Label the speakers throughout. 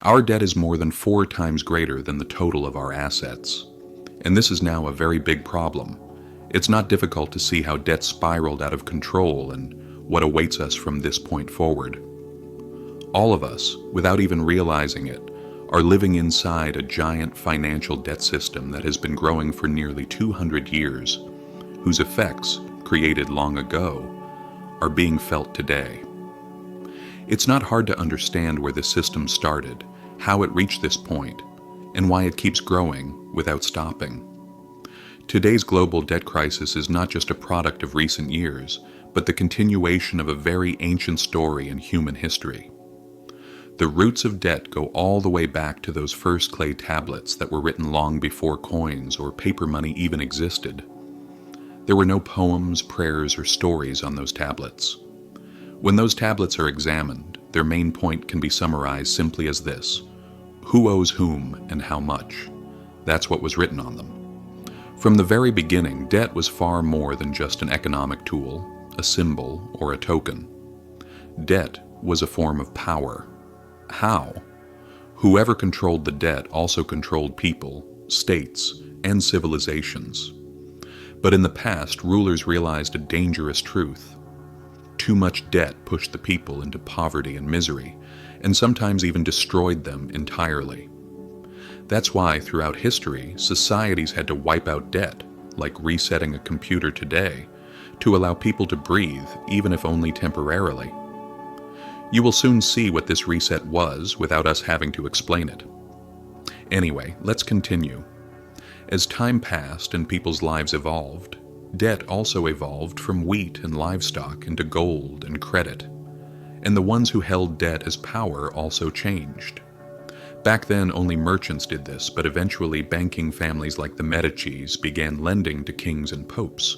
Speaker 1: Our debt is more than 4 times greater than the total of our assets. And this is now a very big problem. It's not difficult to see how debt spiraled out of control and what awaits us from this point forward. All of us, without even realizing it, are living inside a giant financial debt system that has been growing for nearly 200 years, whose effects, created long ago, are being felt today. It's not hard to understand where the system started, how it reached this point, and why it keeps growing without stopping. Today's global debt crisis is not just a product of recent years, but the continuation of a very ancient story in human history. The roots of debt go all the way back to those first clay tablets that were written long before coins or paper money even existed. There were no poems, prayers, or stories on those tablets. When those tablets are examined, their main point can be summarized simply as this: who owes whom and how much? That's what was written on them. From the very beginning, debt was far more than just an economic tool, a symbol, or a token. Debt was a form of power. How? Whoever controlled the debt also controlled people, states, and civilizations. But in the past, rulers realized a dangerous truth. Too much debt pushed the people into poverty and misery, and sometimes even destroyed them entirely. That's why, throughout history, societies had to wipe out debt, like resetting a computer today, to allow people to breathe, even if only temporarily. You will soon see what this reset was without us having to explain it. Anyway, let's continue. As time passed and people's lives evolved, debt also evolved from wheat and livestock into gold and credit. And the ones who held debt as power also changed. Back then, only merchants did this, but eventually banking families like the Medicis began lending to kings and popes.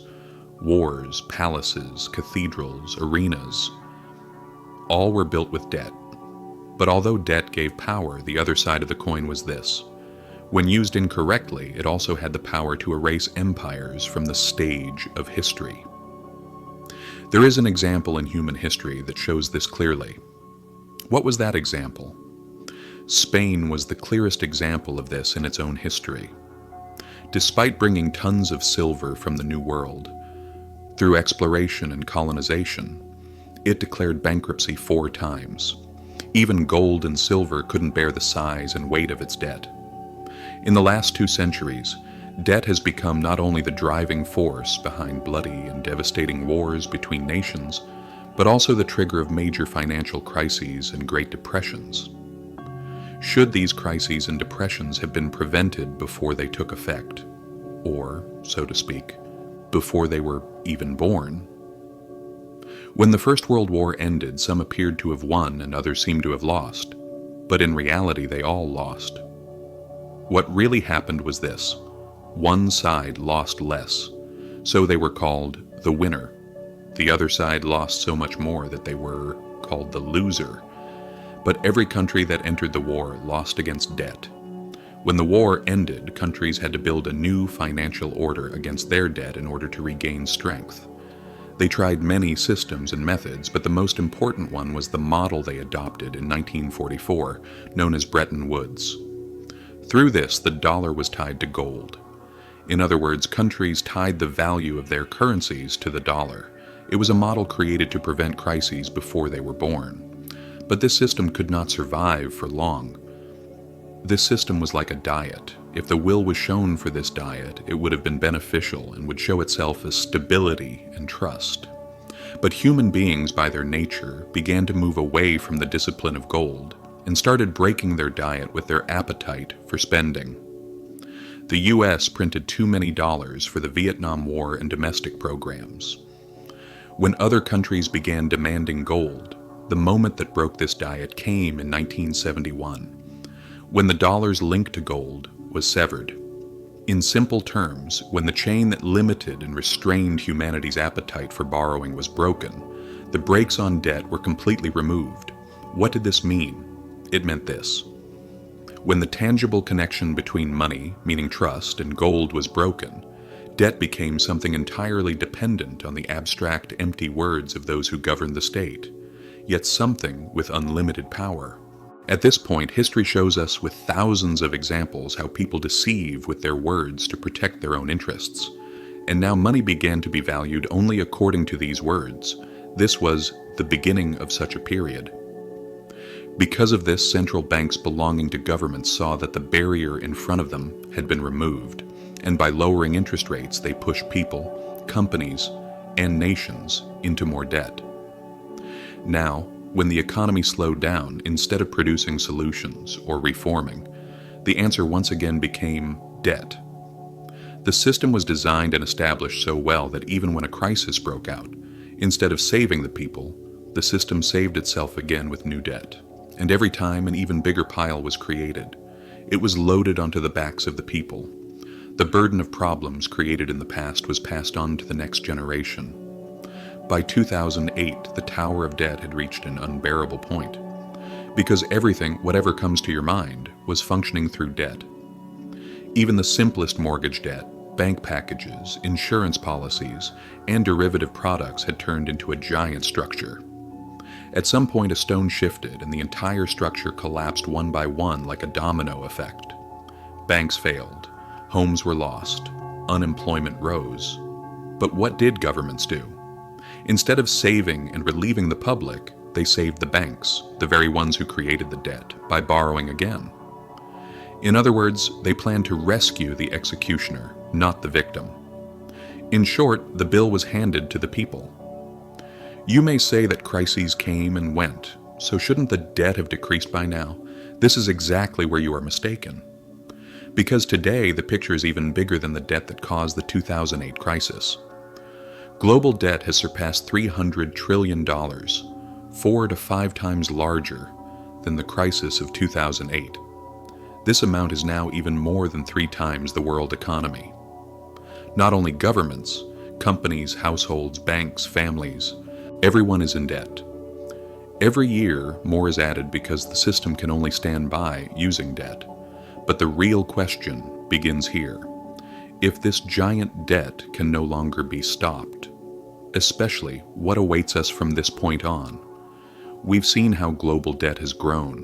Speaker 1: Wars, palaces, cathedrals, arenas, all were built with debt. But although debt gave power, the other side of the coin was this: when used incorrectly, it also had the power to erase empires from the stage of history. There is an example in human history that shows this clearly. What was that example? Spain was the clearest example of this in its own history. Despite bringing tons of silver from the New World, through exploration and colonization, it declared bankruptcy 4 times. Even gold and silver couldn't bear the size and weight of its debt. In the last 2 centuries, debt has become not only the driving force behind bloody and devastating wars between nations, but also the trigger of major financial crises and Great Depressions. Should these crises and depressions have been prevented before they took effect, or, so to speak, before they were even born? When the First World War ended, some appeared to have won and others seemed to have lost, but in reality they all lost. What really happened was this: one side lost less, so they were called the winner. The other side lost so much more that they were called the loser. But every country that entered the war lost against debt. When the war ended, countries had to build a new financial order against their debt in order to regain strength. They tried many systems and methods, but the most important one was the model they adopted in 1944, known as Bretton Woods. Through this, the dollar was tied to gold. In other words, countries tied the value of their currencies to the dollar. It was a model created to prevent crises before they were born. But this system could not survive for long. This system was like a diet. If the will was shown for this diet, it would have been beneficial and would show itself as stability and trust. But human beings, by their nature, began to move away from the discipline of gold and started breaking their diet with their appetite for spending. The US printed too many dollars for the Vietnam War and domestic programs. When other countries began demanding gold, the moment that broke this diet came in 1971, when the dollar's link to gold was severed. In simple terms, when the chain that limited and restrained humanity's appetite for borrowing was broken, the brakes on debt were completely removed. What did this mean? It meant this: when the tangible connection between money, meaning trust, and gold was broken, debt became something entirely dependent on the abstract, empty words of those who governed the state, yet something with unlimited power. At this point, history shows us with thousands of examples how people deceive with their words to protect their own interests. And now money began to be valued only according to these words. This was the beginning of such a period. Because of this, central banks belonging to governments saw that the barrier in front of them had been removed, and by lowering interest rates, they pushed people, companies, and nations into more debt. Now, when the economy slowed down, instead of producing solutions or reforming, the answer once again became debt. The system was designed and established so well that even when a crisis broke out, instead of saving the people, the system saved itself again with new debt. And every time an even bigger pile was created, it was loaded onto the backs of the people. The burden of problems created in the past was passed on to the next generation. By 2008, the tower of debt had reached an unbearable point, because everything, whatever comes to your mind, was functioning through debt. Even the simplest mortgage debt, bank packages, insurance policies, and derivative products had turned into a giant structure. At some point, a stone shifted and the entire structure collapsed one by one like a domino effect. Banks failed, homes were lost, unemployment rose. But what did governments do? Instead of saving and relieving the public, they saved the banks, the very ones who created the debt, by borrowing again. In other words, they planned to rescue the executioner, not the victim. In short, the bill was handed to the people. You may say that crises came and went, so shouldn't the debt have decreased by now? This is exactly where you are mistaken. Because today, the picture is even bigger than the debt that caused the 2008 crisis. Global debt has surpassed $300 trillion, 4 to 5 times larger than the crisis of 2008. This amount is now even more than 3 times the world economy. Not only governments, companies, households, banks, families, everyone is in debt. Every year, more is added because the system can only stand by using debt. But the real question begins here. If this giant debt can no longer be stopped, especially what awaits us from this point on. We've seen how global debt has grown.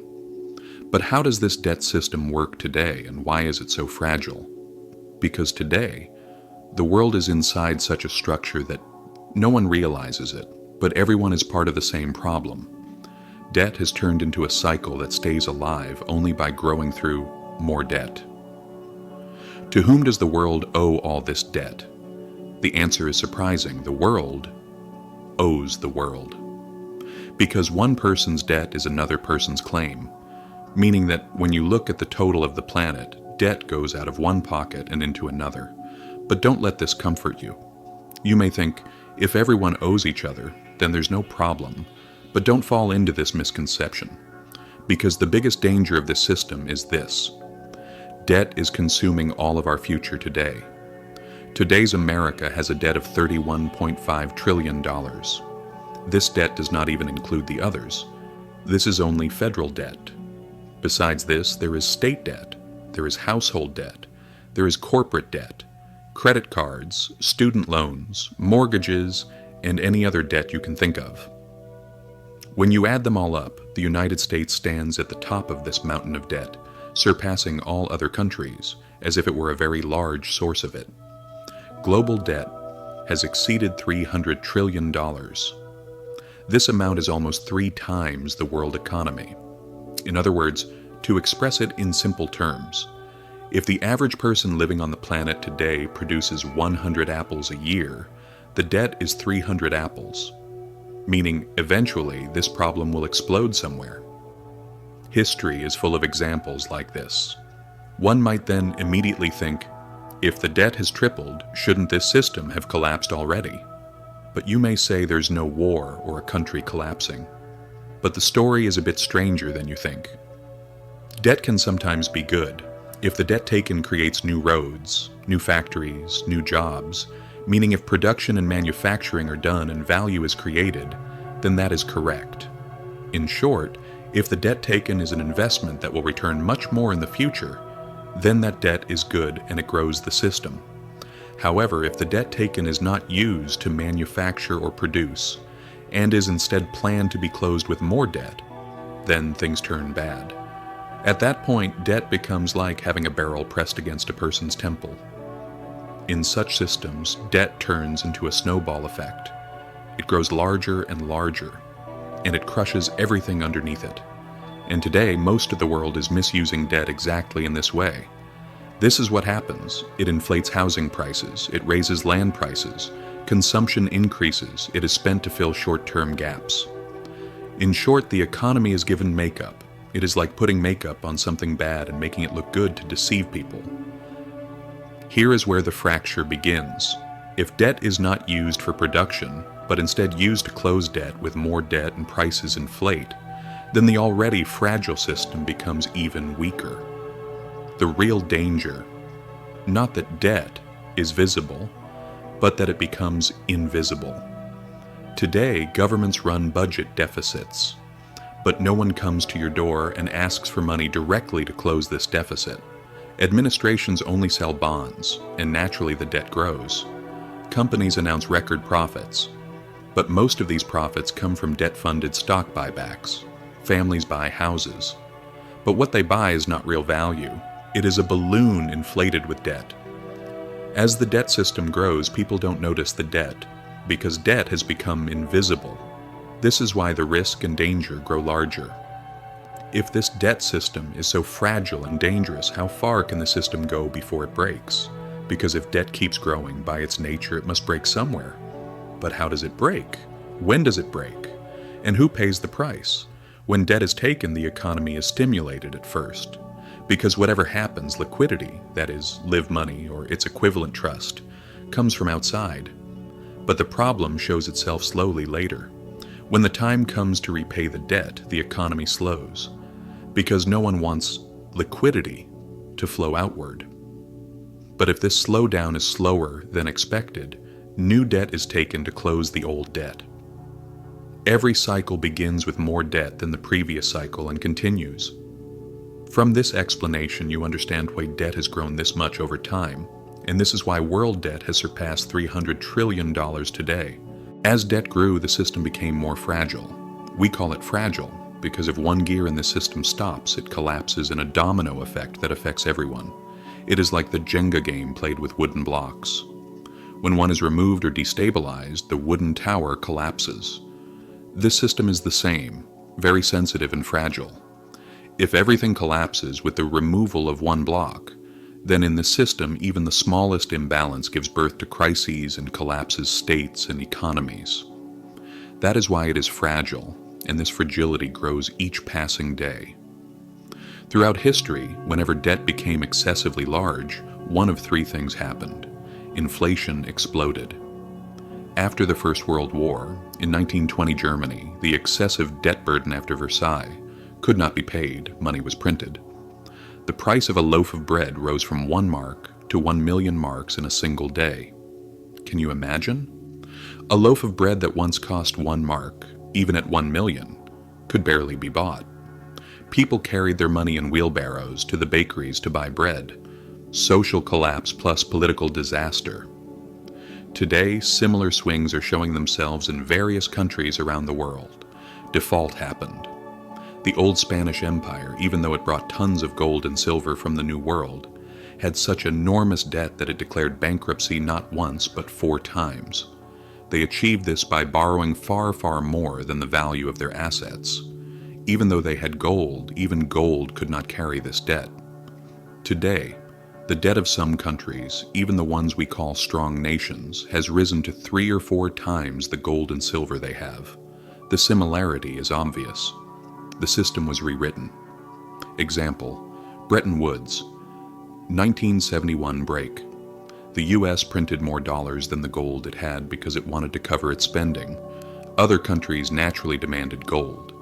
Speaker 1: But how does this debt system work today, and why is it so fragile? Because today, the world is inside such a structure that no one realizes it, but everyone is part of the same problem. Debt has turned into a cycle that stays alive only by growing through more debt. To whom does the world owe all this debt? The answer is surprising. The world owes the world. Because one person's debt is another person's claim, meaning that when you look at the total of the planet, debt goes out of one pocket and into another. But don't let this comfort you. You may think, if everyone owes each other, then there's no problem. But don't fall into this misconception. Because the biggest danger of this system is this. Debt is consuming all of our future today. Today's America has a debt of $31.5 trillion. This debt does not even include the others. This is only federal debt. Besides this, there is state debt, there is household debt, there is corporate debt, credit cards, student loans, mortgages, and any other debt you can think of. When you add them all up, the United States stands at the top of this mountain of debt, surpassing all other countries, as if it were a very large source of it. Global debt has exceeded $300 trillion. This amount is almost 3 times the world economy. In other words, to express it in simple terms, if the average person living on the planet today produces 100 apples a year, the debt is 300 apples, meaning eventually this problem will explode somewhere. History is full of examples like this. One might then immediately think, if the debt has tripled, shouldn't this system have collapsed already? But you may say there's no war or a country collapsing. But the story is a bit stranger than you think. Debt can sometimes be good. If the debt taken creates new roads, new factories, new jobs, meaning if production and manufacturing are done and value is created, then that is correct. In short, if the debt taken is an investment that will return much more in the future, then that debt is good and it grows the system. However, if the debt taken is not used to manufacture or produce, and is instead planned to be closed with more debt, then things turn bad. At that point, debt becomes like having a barrel pressed against a person's temple. In such systems, debt turns into a snowball effect. It grows larger and larger, and it crushes everything underneath it. And today, most of the world is misusing debt exactly in this way. This is what happens. It inflates housing prices, it raises land prices, consumption increases, it is spent to fill short-term gaps. In short, the economy is given makeup. It is like putting makeup on something bad and making it look good to deceive people. Here is where the fracture begins. If debt is not used for production, but instead used to close debt with more debt and prices inflate, then the already fragile system becomes even weaker. The real danger, not that debt is visible, but that it becomes invisible. Today, governments run budget deficits, but no one comes to your door and asks for money directly to close this deficit. Administrations only sell bonds, and naturally the debt grows. Companies announce record profits, but most of these profits come from debt-funded stock buybacks. Families buy houses. But what they buy is not real value. It is a balloon inflated with debt. As the debt system grows, people don't notice the debt, because debt has become invisible. This is why the risk and danger grow larger. If this debt system is so fragile and dangerous, how far can the system go before it breaks? Because if debt keeps growing, by its nature, it must break somewhere. But how does it break? When does it break? And who pays the price? When debt is taken, the economy is stimulated at first. Because whatever happens, liquidity, that is, live money or its equivalent trust, comes from outside. But the problem shows itself slowly later. When the time comes to repay the debt, the economy slows. Because no one wants liquidity to flow outward. But if this slowdown is slower than expected, new debt is taken to close the old debt. Every cycle begins with more debt than the previous cycle and continues. From this explanation, you understand why debt has grown this much over time, and this is why world debt has surpassed $300 trillion today. As debt grew, the system became more fragile. We call it fragile because if one gear in the system stops, it collapses in a domino effect that affects everyone. It is like the Jenga game played with wooden blocks. When one is removed or destabilized, the wooden tower collapses. This system is the same, very sensitive and fragile. If everything collapses with the removal of one block, then in the system even the smallest imbalance gives birth to crises and collapses states and economies. That is why it is fragile, and this fragility grows each passing day. Throughout history, whenever debt became excessively large, one of three things happened. Inflation exploded. After the First World War, in 1920 Germany, the excessive debt burden after Versailles could not be paid, money was printed. The price of a loaf of bread rose from 1 mark to 1 million marks in a single day. Can you imagine? A loaf of bread that once cost 1 mark, even at 1 million, could barely be bought. People carried their money in wheelbarrows to the bakeries to buy bread. Social collapse plus political disaster. Today, similar swings are showing themselves in various countries around the world. Default happened. The old Spanish Empire, even though it brought tons of gold and silver from the New World, had such enormous debt that it declared bankruptcy not once but 4 times. They achieved this by borrowing far, far more than the value of their assets. Even though they had gold, even gold could not carry this debt. Today, the debt of some countries, even the ones we call strong nations, has risen to 3 or 4 times the gold and silver they have. The similarity is obvious. The system was rewritten. Example, Bretton Woods, 1971 break. The US printed more dollars than the gold it had because it wanted to cover its spending. Other countries naturally demanded gold.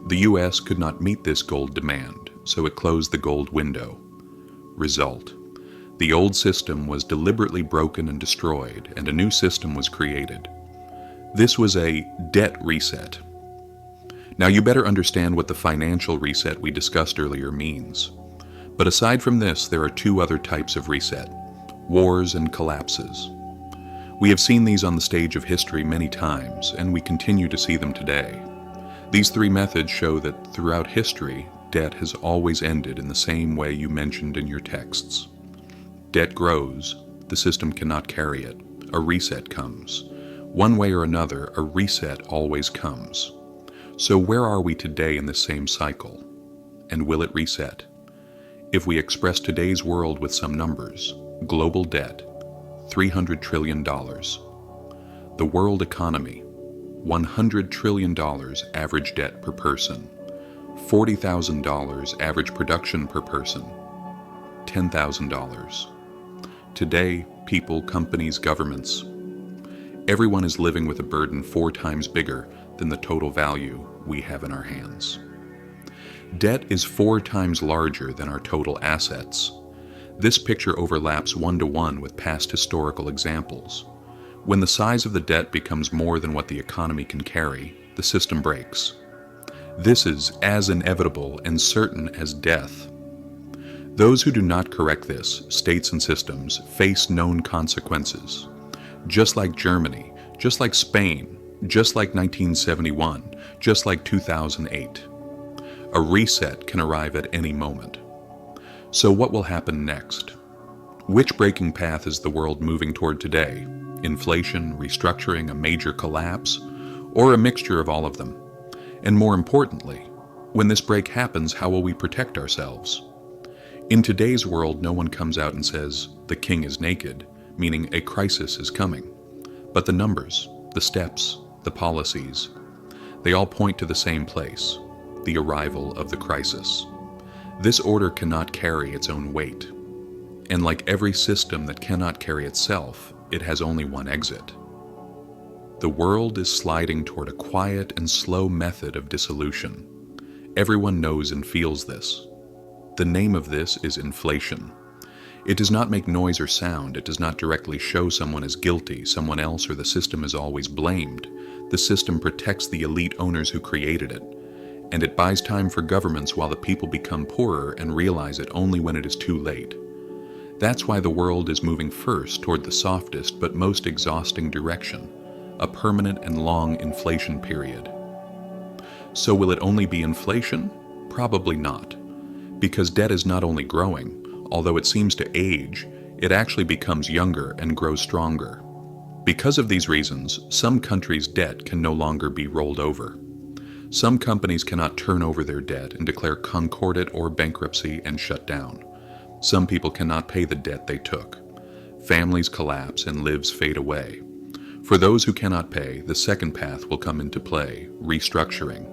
Speaker 1: The US could not meet this gold demand, so it closed the gold window. Result: the old system was deliberately broken and destroyed, and a new system was created. This was a debt reset. Now you better understand what the financial reset we discussed earlier means. But aside from this, there are 2 other types of reset: wars and collapses. We have seen these on the stage of history many times, and we continue to see them today. These 3 methods show that throughout history, debt has always ended in the same way you mentioned in your texts. Debt grows, the system cannot carry it, a reset comes. One way or another, a reset always comes. So where are we today in this same cycle? And will it reset? If we express today's world with some numbers, global debt, $300 trillion. The world economy, $100 trillion average debt per person. $40,000 average production per person. $10,000. Today, people, companies, governments, everyone is living with a burden 4 times bigger than the total value we have in our hands. Debt is 4 times larger than our total assets. This picture overlaps 1-to-1 with past historical examples. When the size of the debt becomes more than what the economy can carry, the system breaks. This is as inevitable and certain as death. Those who do not correct this, states and systems, face known consequences. Just like Germany, just like Spain, just like 1971, just like 2008. A reset can arrive at any moment. So what will happen next? Which breaking path is the world moving toward today? Inflation, restructuring, a major collapse, or a mixture of all of them? And more importantly, when this break happens, how will we protect ourselves? In today's world, no one comes out and says, the king is naked, meaning a crisis is coming. But the numbers, the steps, the policies, they all point to the same place, the arrival of the crisis. This order cannot carry its own weight. And like every system that cannot carry itself, it has only one exit. The world is sliding toward a quiet and slow method of dissolution. Everyone knows and feels this. The name of this is inflation. It does not make noise or sound. It does not directly show someone as guilty, someone else or the system is always blamed. The system protects the elite owners who created it. And it buys time for governments while the people become poorer and realize it only when it is too late. That's why the world is moving first toward the softest but most exhausting direction, a permanent and long inflation period. So will it only be inflation? Probably not. Because debt is not only growing, although it seems to age, it actually becomes younger and grows stronger. Because of these reasons, some countries' debt can no longer be rolled over. Some companies cannot turn over their debt and declare concordat or bankruptcy and shut down. Some people cannot pay the debt they took. Families collapse and lives fade away. For those who cannot pay, the second path will come into play, restructuring.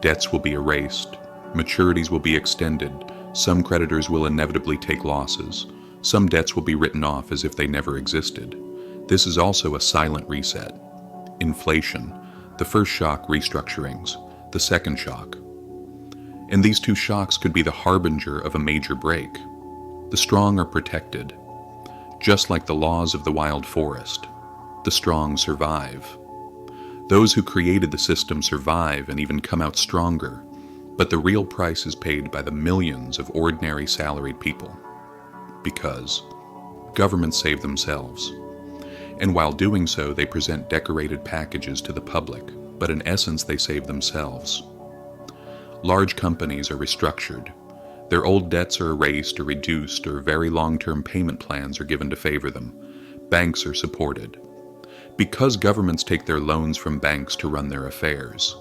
Speaker 1: Debts will be erased, maturities will be extended, some creditors will inevitably take losses, some debts will be written off as if they never existed. This is also a silent reset. Inflation. The first shock, restructurings. The second shock. And these 2 shocks could be the harbinger of a major break. The strong are protected. Just like the laws of the wild forest, the strong survive. Those who created the system survive and even come out stronger, but the real price is paid by the millions of ordinary salaried people. Because governments save themselves. And while doing so, they present decorated packages to the public, but in essence they save themselves. Large companies are restructured. Their old debts are erased or reduced, or very long-term payment plans are given to favor them. Banks are supported. Because governments take their loans from banks to run their affairs.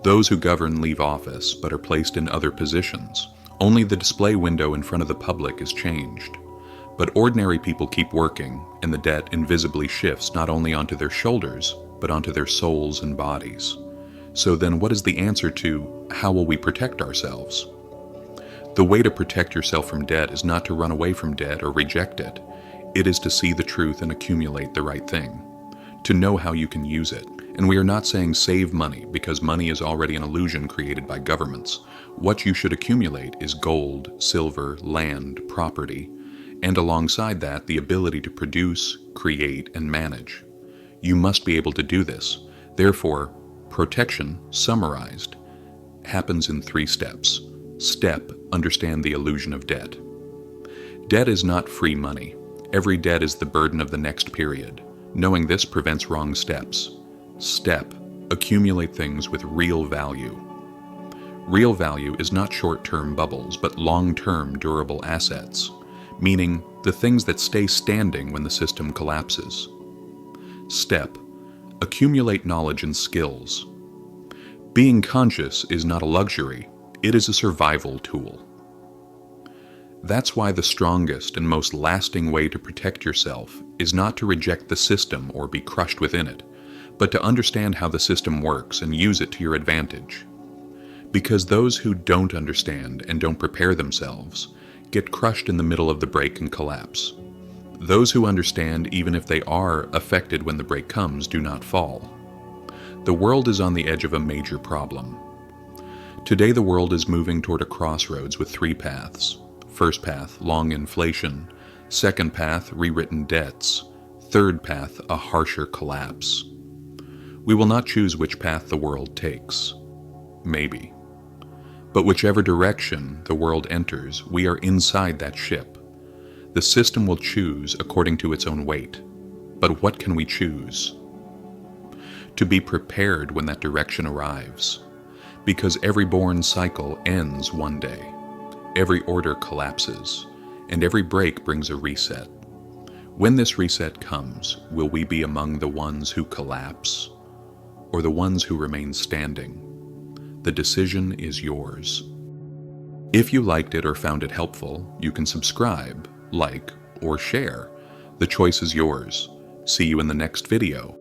Speaker 1: Those who govern leave office, but are placed in other positions. Only the display window in front of the public is changed. But ordinary people keep working, and the debt invisibly shifts not only onto their shoulders, but onto their souls and bodies. So then what is the answer to, how will we protect ourselves? The way to protect yourself from debt is not to run away from debt or reject it. It is to see the truth and accumulate the right thing. To know how you can use it. And we are not saying save money, because money is already an illusion created by governments. What you should accumulate is gold, silver, land, property, and alongside that, the ability to produce, create, and manage. You must be able to do this. Therefore, protection, summarized, happens in 3 steps. Step, understand the illusion of debt. Debt is not free money. Every debt is the burden of the next period. Knowing this prevents wrong steps. Step, accumulate things with real value. Real value is not short-term bubbles, but long-term durable assets, meaning the things that stay standing when the system collapses. Step: accumulate knowledge and skills. Being conscious is not a luxury, it is a survival tool. That's why the strongest and most lasting way to protect yourself is not to reject the system or be crushed within it, but to understand how the system works and use it to your advantage. Because those who don't understand and don't prepare themselves get crushed in the middle of the break and collapse. Those who understand, even if they are affected when the break comes, do not fall. The world is on the edge of a major problem. Today the world is moving toward a crossroads with three paths. First path, long inflation. Second path, rewritten debts. Third path, a harsher collapse. We will not choose which path the world takes. Maybe. But whichever direction the world enters, we are inside that ship. The system will choose according to its own weight. But what can we choose? To be prepared when that direction arrives. Because every born cycle ends one day. Every order collapses, and every break brings a reset. When this reset comes, will we be among the ones who collapse, or the ones who remain standing? The decision is yours. If you liked it or found it helpful, you can subscribe, like, or share. The choice is yours. See you in the next video.